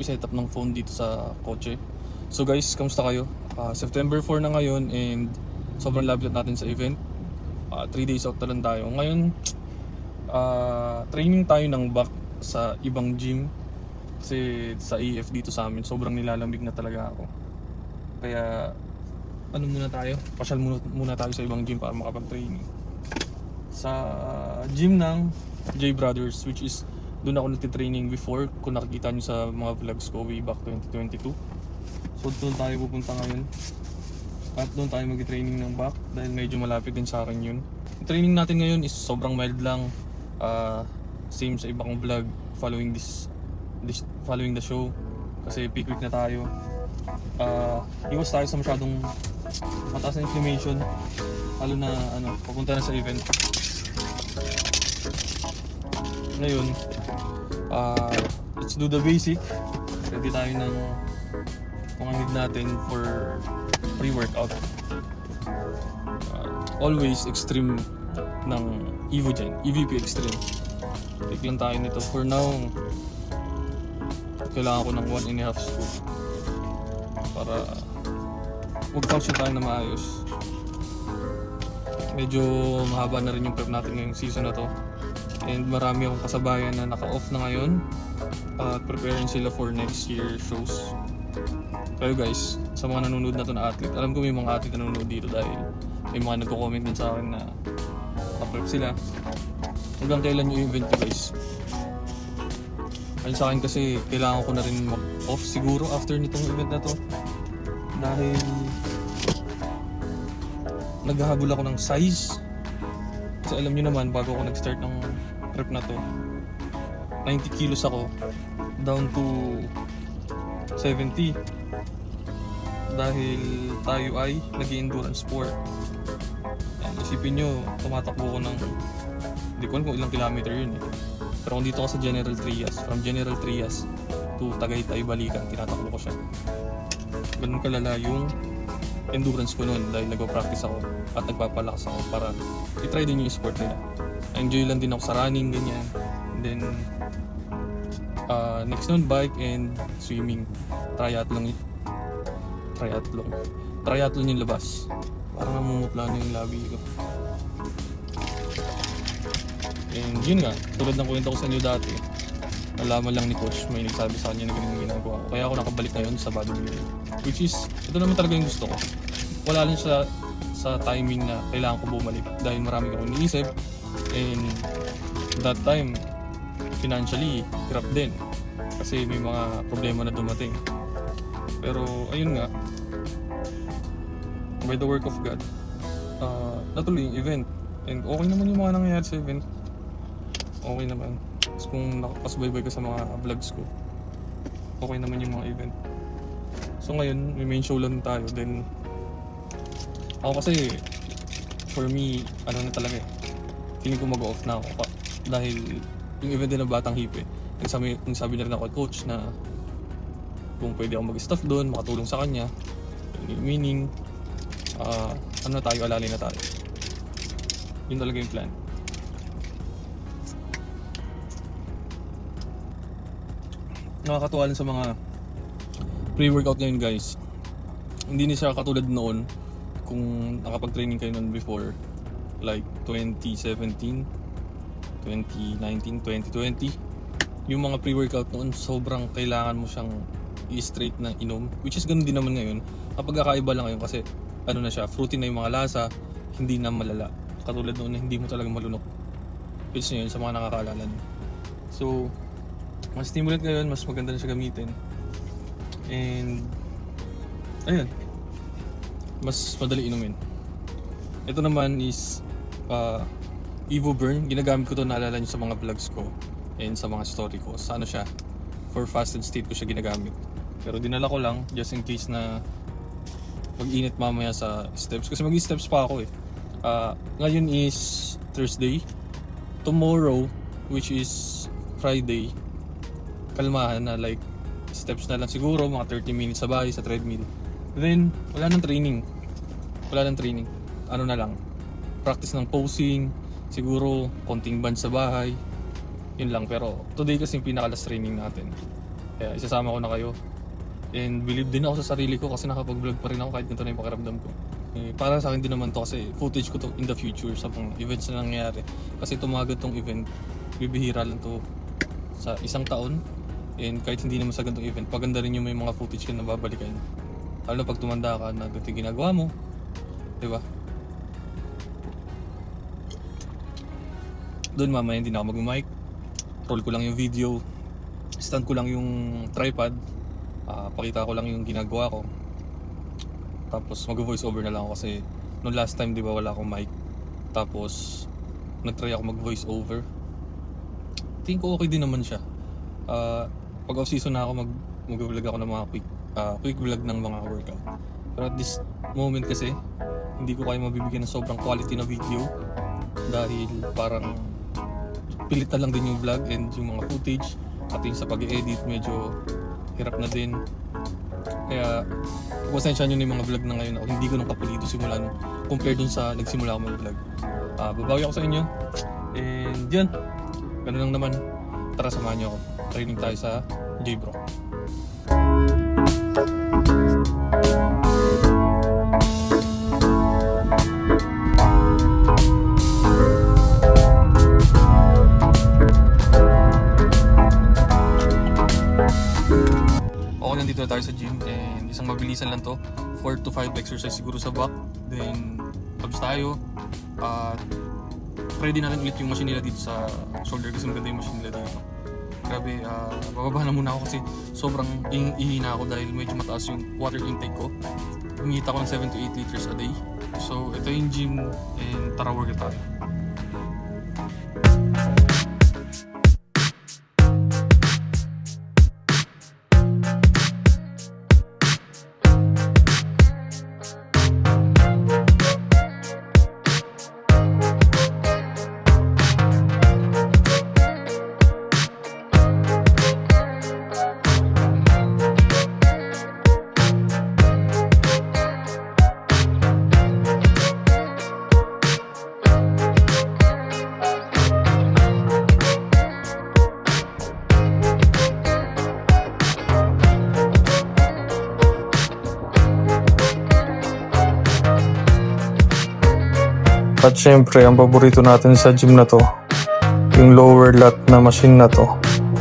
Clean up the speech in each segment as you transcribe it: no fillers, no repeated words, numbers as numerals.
setup ng phone dito sa kotse. So guys, kamusta kayo? September 4 na ngayon and sobrang lapit natin sa event. 3 days out na lang tayo. Ngayon, training tayo ng back sa ibang gym. Kasi sa AF dito sa amin, sobrang nilalamig na talaga ako. Kaya, ano muna tayo? Pasyal muna tayo sa ibang gym para makapag-training. Sa gym ng J Brothers, which is doon ako nagtitraining before. Kung nakikita nyo sa mga vlogs ko way back 2022. So doon tayo pupunta ngayon. At doon tayo mag-training ng back dahil medyo malapit din sa akin yun. Yung training natin ngayon is sobrang mild lang. Same sa iba kong vlog, following the show. Kasi peak week na tayo. Iwas tayo sa masyadong mataas na inflammation. Lalo na papunta na sa event. Ngayon, let's do the basic. Ready tayo ng mga need natin for pre-workout. Always extreme ng EvoGen, EVP Extreme. Take lang tayo nito. For now, kailangan ko ng 1.5 scoop para mag-function tayo na maayos. Medyo mahaba na rin yung prep natin ngayong season na to. And marami akong kasabayan na naka-off na ngayon at preparing sila for next year shows. Kayo guys, sa mga nanonood na to na athlete, alam ko may mga athlete na nanonood dito dahil may mga nagko-comment din sa akin na naka-prep sila. Hanggang kailan yung event nyo guys? Ayun sa akin kasi kailangan ko na rin mag-off siguro after nitong event na to. Dahil naghahabol ako ng size. Kasi alam nyo naman, bago ako nag-start ng prep na to, 90 kilos ako, down to 70. Dahil tayo ay nag-endurance sport. Isipin nyo, tumatakbo ko ng, hindi ko alam kung ilang kilometer yun eh. Pero kung dito ako sa General Trias, from General Trias to Tagaytay, Balikan, tinatakbo ko siya. Ganun kalala yung endurance ko noon dahil nagpa-practice ako at nagpapalakas ako para i-try din yung sport nila. Enjoy lang din ako sa running, ganyan. And then, next nun, bike and swimming. Triathlon yung labas. Parang namumutla na yung labi ko. And yun nga, tulad ng kwento ko sa inyo dati, nalaman lang ni coach, may nagsabi sa kanya na ganun yung ginagawa ko. Kaya ako nakabalik ngayon sa bodybuilding. Which is, ito naman talaga yung gusto ko. Wala lang siya sa timing na kailangan ko bumalik dahil marami akong iniisip. And that time, financially, hirap din. Kasi may mga problema na dumating. Pero ayun nga, by the work of God, natuloy yung event. And okay naman yung mga nangyayari sa event. Okay naman. So, kung nakapasubaybay ka sa mga vlogs ko, okay naman yung mga event. So ngayon, may main show lang tayo. Then, ako kasi, for me, na talaga eh. Feeling ko mag-off na ako. Dahil yung event din ng Batang Hipe, nagsabi na rin ako kay coach na kung pwede ako mag-staff doon, makatulong sa kanya. Meaning, alalay na tayo. Yun talaga yung plan. Nakakatuwa lang sa mga pre-workout ngayon guys. Hindi na siya katulad noon kung nakapag-training kayo noon before, like 2017, 2019, 2020. Yung mga pre-workout noon, sobrang kailangan mo siyang i-straight na inom, which is ganun din naman ngayon. Kapag kakaiba lang ngayon kasi na siya, fruity na yung mga lasa, hindi na malala. Katulad noon na hindi mo talaga malunok. Which yun sa mga nakakaalala niyo. So, mas stimulant ngayon, mas maganda na siya gamitin. And ayun, mas madali inumin. Ito naman is Evo Burn. Ginagamit ko to, naalala niyo sa mga vlogs ko and sa mga story ko. Sa siya, for fasted state ko siya ginagamit. Pero dinala ko lang just in case na mag-init mamaya sa steps. Kasi mag-steps pa ako eh. Ngayon is Thursday. Tomorrow, which is Friday, kalmahan na, like steps na lang siguro, mga 30 minutes sa bahay sa treadmill. Then, wala nang training. Ano na lang, practice ng posing, siguro konting band sa bahay. Yun lang. Pero today kasi yung pinaka-last training natin. Kaya isasama ko na kayo. And believe din ako sa sarili ko kasi nakapag-vlog pa rin ako kahit ganito na yung pakiramdam ko. Para sa akin din naman to kasi footage ko to in the future sa mga events na nangyayari. Kasi tumagal tong event, bibihira lang to sa isang taon. And kahit hindi naman sa ganitong event, paganda rin yung may mga footage ka na babalikan. Lalo pag tumanda ka na ganito yung ginagawa mo. Diba? Doon mamaya hindi na ako mag-mic. Roll ko lang yung video. Stand ko lang yung tripod. Pakita ko lang yung ginagawa ko. Tapos mag-voice over na lang ako kasi noong last time di ba wala akong mic. Tapos nag-try ako mag-voice over. Tingin ko okay din naman siya. Pag off season na ako mag-vlog ako ng mga quick vlog ng mga workout. Pero at this moment kasi hindi ko kayo mabibigyan ng sobrang quality na video dahil parang pilit na lang din yung vlog and yung mga footage at yung sa pag-edit medyo hirap na din. Kaya pasensya nyo na yung mga vlog na ngayon ako hindi ko nung kapulido simula nung compared dun sa nagsimula ako mag-vlog. Babawi ako sa inyo and yun, ganun lang naman. Tara samahan nyo ako, training tayo sa J-Bro. Nandito na tayo sa gym and isang mabilisan lang to, 4 to 5 exercise siguro sa back, then abs tayo at ready na rin ulit yung machine nila dito sa shoulder kasi maganda yung machine nila dito. Grabe, bababa na muna ako kasi sobrang ihina ako dahil medyo mataas yung water intake ko. Humihita ko ng 7 to 8 liters a day. So ito yung gym and tara workout tayo. At syempre, ang paborito natin sa gym na to, yung lower lat na machine na to.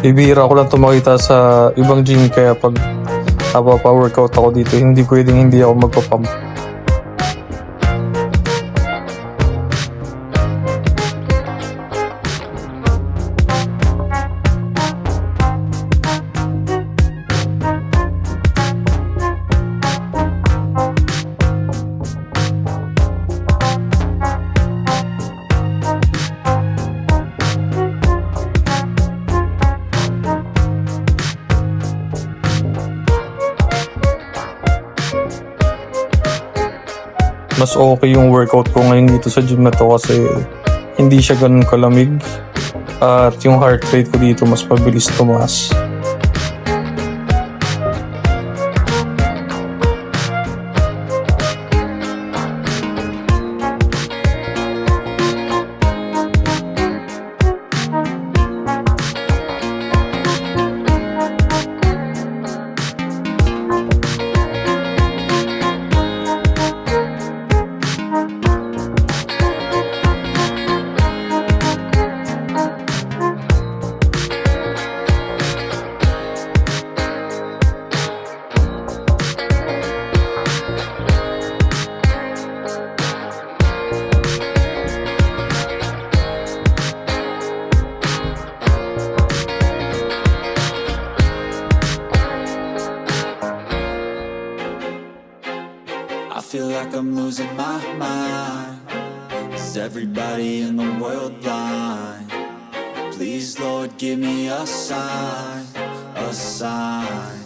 Bibihira ko lang ito makita sa ibang gym kaya pag pa-workout ako dito, hindi pwedeng hindi ako magpapump. Mas okay yung workout ko ngayon dito sa gym na to kasi hindi siya ganun kalamig at yung heart rate ko dito mas mabilis tumaas. I feel like I'm losing my mind. Is everybody in the world blind? Please, Lord, give me a sign, a sign.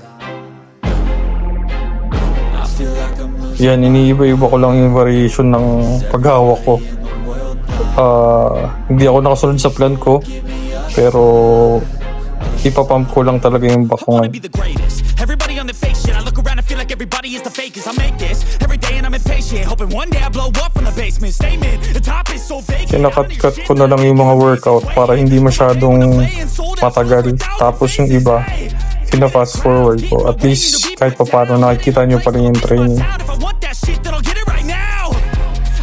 I feel like I'm losing. Yan, iniiba-iba ko lang yung variation ng paghawak ko. Hindi ako nakasunod sa plan ko, pero ipapump ko lang talaga yung back ko ngayon. Everybody on the fake shit. I look around and feel like everybody is the fakest. I make this every day and I'm impatient, hoping one day I blow up from the basement. Statement, the top is so vacant. Kinakat-cut ko na lang yung mga workout para hindi masyadong matagal. Tapos yung iba, pina-fast forward ko. At least kahit pa paano nakikita nyo pa rin yung training. If I want that shit, then I'll get it right now.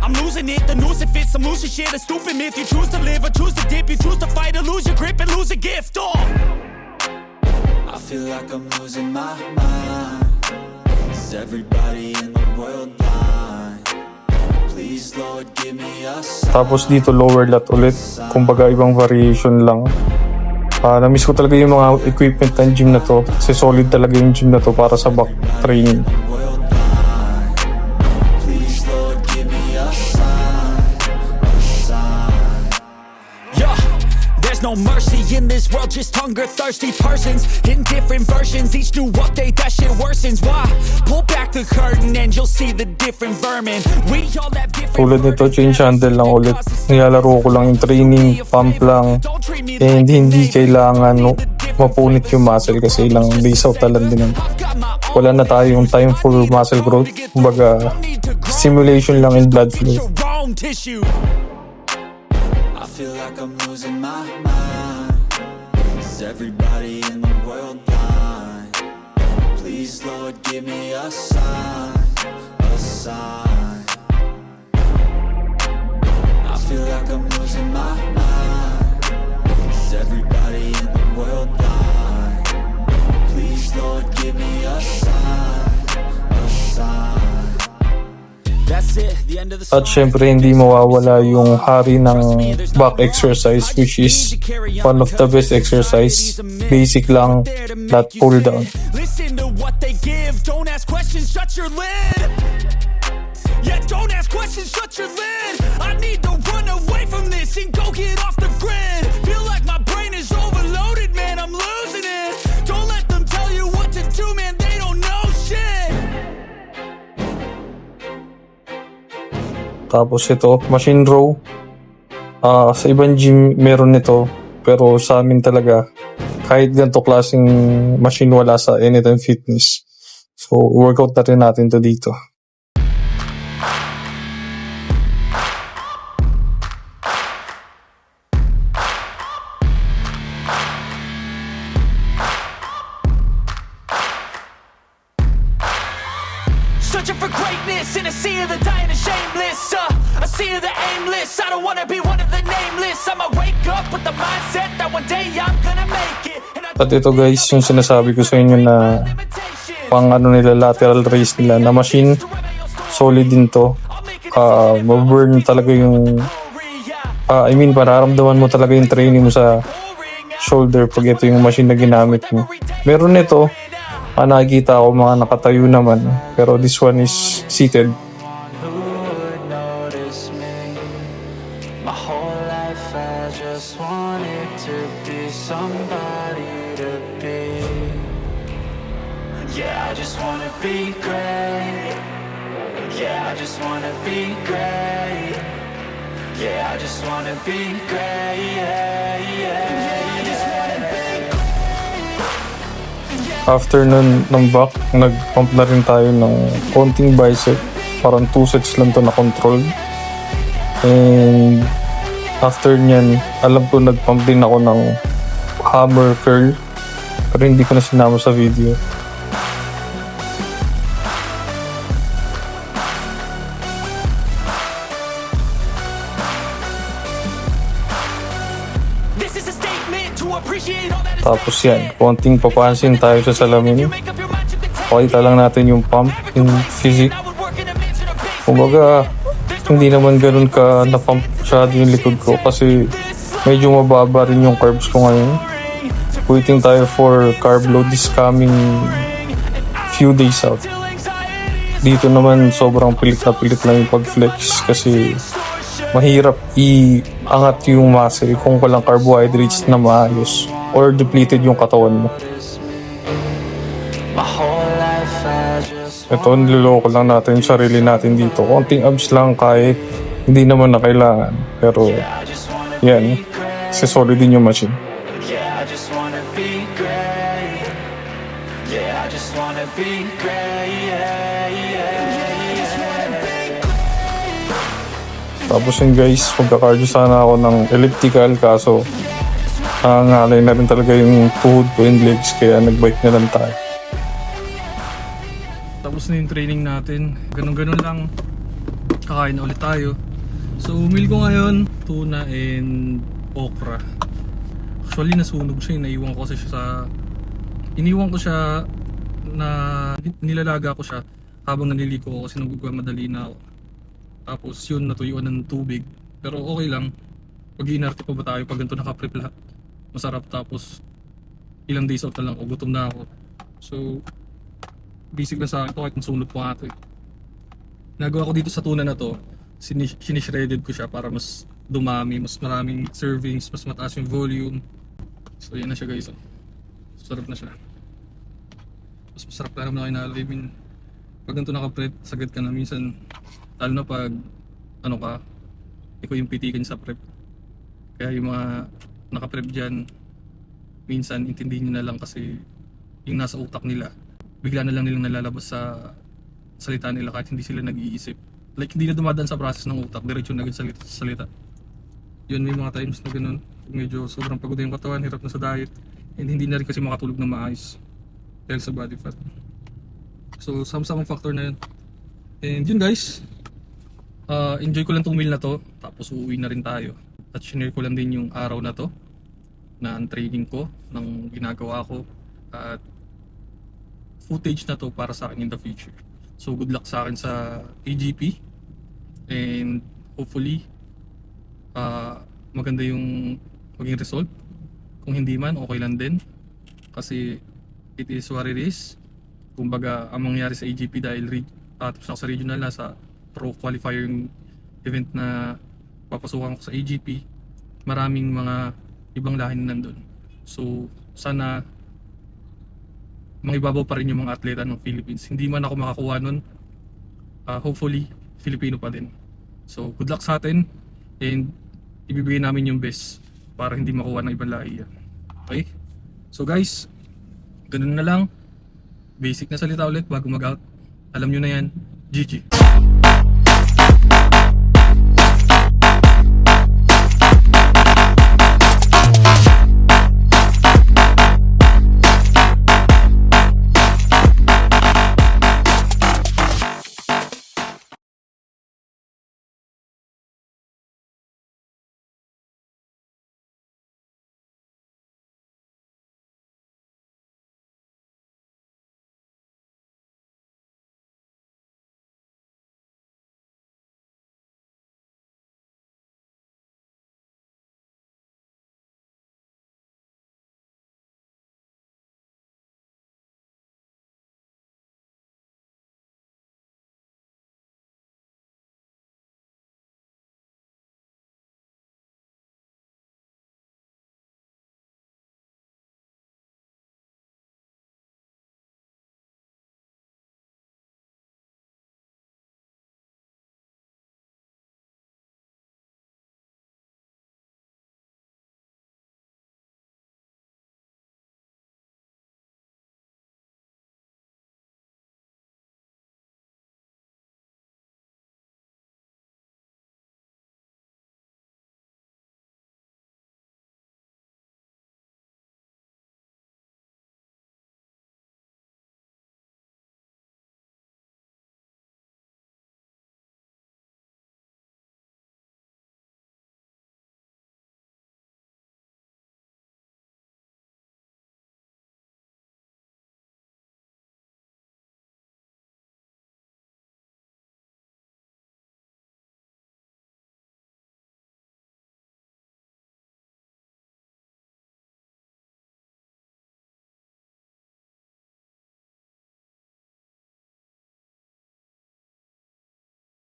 I'm losing it, the noose it fits, I'm losing shit, a stupid myth. You choose to live or choose to dip, you choose to fight or lose your grip and lose a gift. Oh. I feel like I'm losing my mind. Is everybody in the world blind? Please Lord give me a sign. Tapos dito lower lat ulit. Kumbaga ibang variation lang. Na-miss ko talaga yung mga equipment ng gym na to. Kasi solid talaga yung gym na to para sa back training. World blind. Please Lord give me a sign. A sign. Yeah, there's no mercy in this world, just hunger thirsty persons in different versions. Each new update, that shit worsens. Why? Pull back the curtain and you'll see the different vermin. We all have different. Tulad nito, change handle lang ulit. Nilalaro ko lang yung training, pump lang. And hindi kailangan mapunit yung muscle kasi ilang days out talan din. Wala na tayong time for muscle growth. Kumbaga, stimulation lang and blood flow. I feel like I'm losing my mind. Is everybody in the world blind? Please Lord give me a sign. A sign. I feel like I'm losing my mind. Is everybody in the world blind? Please Lord give me a sign. A sign. That's it, the end of the At syempre hindi mawawala yung hari ng back exercise, which is one of the best exercise. Basic lang, lat pull down. Listen to what they give. Don't ask questions, shut your lid. Yeah, don't ask questions, shut your lid. I need to run away from this and go get off the grid. Feel like my brain is overloaded, man, I'm losing it. Don't let them tell you what to do, man, they don't know shit. Tapos ito, machine row. Sa ibang gym meron nito, pero sa amin talaga kahit ganito klaseng machine wala sa Anytime Fitness. So workout na rin natin to dito. Searching for greatness in a sea of the dying and shameless. A sea of the aimless. I don't wanna be one of the nameless. I'ma wake up with the mindset that one day I'm gonna make it. At ito guys, yung sinasabi ko sa inyo na pang nila lateral raise nila na machine, solid din to. Maburn talaga yung mararamdaman mo talaga yung training mo sa shoulder pag ito yung machine na ginamit mo. Meron nito, nakikita ako mga nakatayo naman, pero this one is seated. Who would notice me? My whole life I just wanted to be somebody to be. Yeah, I just wanna be great. Yeah, I just wanna be great. Yeah, I just wanna be great. Yeah, yeah, I just wanna be After nun ng back, nag-pump na rin tayo ng konting bicep. Parang 2 sets lang to na controlled. And after nyan, alam ko nag-pump din ako ng hammer curl. Pero hindi ko na sinama sa video. This is a statement to appreciate all that is Tapos yan, konting papansin tayo sa salamin. make up your mind you can take. Pakita lang natin yung pump, yung physique. I would work in a mansion or basement. Kumbaga, hindi naman ganun ka na-pump masyado yung likod ko kasi medyo mababa rin yung carbs ko ngayon. Waiting tayo for carb load this coming few days out. Dito naman sobrang pilit na pilit lang yung pag-flex kasi mahirap iangat yung muscle kung walang carbohydrates na maayos or depleted yung katawan mo. my whole life I just Ito, niloloko lang natin yung sarili natin dito. Konting abs lang kahit hindi naman na kailangan. Pero yan, kasi solid din yung machine. Yeah, I just wanna be great. Yeah, I just wanna be great. Yeah, yeah, I just wanna be Tapos yun guys, magka-cardio sana ako ng elliptical kaso Ngalay na rin talaga yung tuhod ko and legs kaya nagbike na lang tayo. Tapos na yung training natin. Ganun-ganun lang. Kakain na ulit tayo. So, meal ko ngayon, tuna and okra. Actually, nasunog siya. Iniwan ko siya na nilalaga ko siya habang naliliko ko kasi nagmamadali na ako. Tapos yun, natuyuan ng tubig. Pero okay lang. Pag inarte pa ba tayo pag ganito nakaprep lahat. Masarap, tapos ilang days out na lang ako, gutom na ako. So, basic na sa akin ito kahit nasunog po nga ito eh. Nagawa ko dito sa tuna na to, sinishredded ko siya para mas dumami, mas maraming servings, mas mataas yung volume. So yan na siya guys. Sarap na siya. Mas masarap lang naman na I mean, pag ganito naka-prep, sagad ka na minsan. Lalo na pag ano ka, ikaw yung pitikin sa prep. Kaya yung mga naka-prep dyan, minsan intindihin nyo na lang kasi yung nasa utak nila, bigla na lang nilang nalalabas sa salita nila kahit hindi sila nag-iisip. Like hindi na dumadaan sa process ng utak, diretso na agad sa salita. Yun, may mga times na ganun. Medyo sobrang pagod na yung katawan, hirap na sa diet, and hindi na rin kasi makatulog ng maayos dahil sa body fat. So sama-samang factor na yun. And yun guys, enjoy ko lang tong meal na to, tapos uuwi na rin tayo. At shinare ko lang din yung araw na to na ang training ko, ng ginagawa ko, at footage na to para sa akin in the future. So good luck sa akin sa AGP, and hopefully maganda yung maging result. Kung hindi man, okay lang din kasi it is what it is. Kumbaga ang mangyari sa AGP dahil tapos ako sa regional, nasa pro qualifier yung event na papasukan ko sa AGP, maraming mga ibang lahi na nandun. So sana mangibabaw pa rin yung mga atleta ng Philippines. Hindi man ako makakuha nun, hopefully Filipino pa din. So good luck sa atin, and ibibigay namin yung best para hindi makuha ng ibang lahi yan. Okay? So guys, ganun na lang. Basic na salita ulit bago mag-out. Alam nyo na yan. GG.